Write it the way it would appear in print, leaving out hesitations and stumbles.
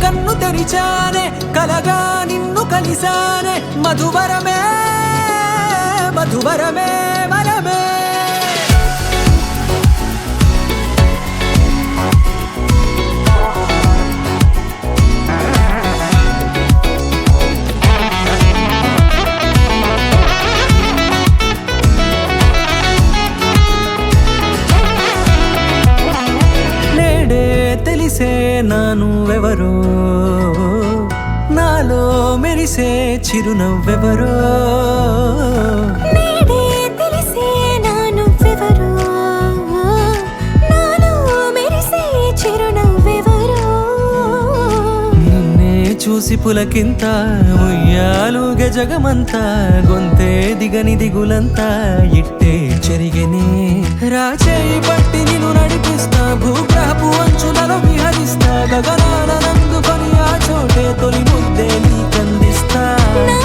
కన్ను తెరిచానే కలగా నిన్ను కలిసానే మధువరమే మధువరమే వరమే తెలిసే నానువెవరో నాలో మెరిసే చిరునవ్వెవరో నేడే తెలిసే నానువెవరో నాలో మెరిసే చిరునవ్వెవరో నిన్నే చూసి పులకింత ఉయ్యాలుగ జగమంతా గొంతే దిగని దిగులంతా ఇట్టే చెరిగనే రాచేయి పట్టి నిన్ను నడిపిస్తా భూగ్రహపు అంచులలో విహరిస్తా గగనాన నందుకొని ఆ చోటే తొలి ముద్దే నీకందిస్తా నా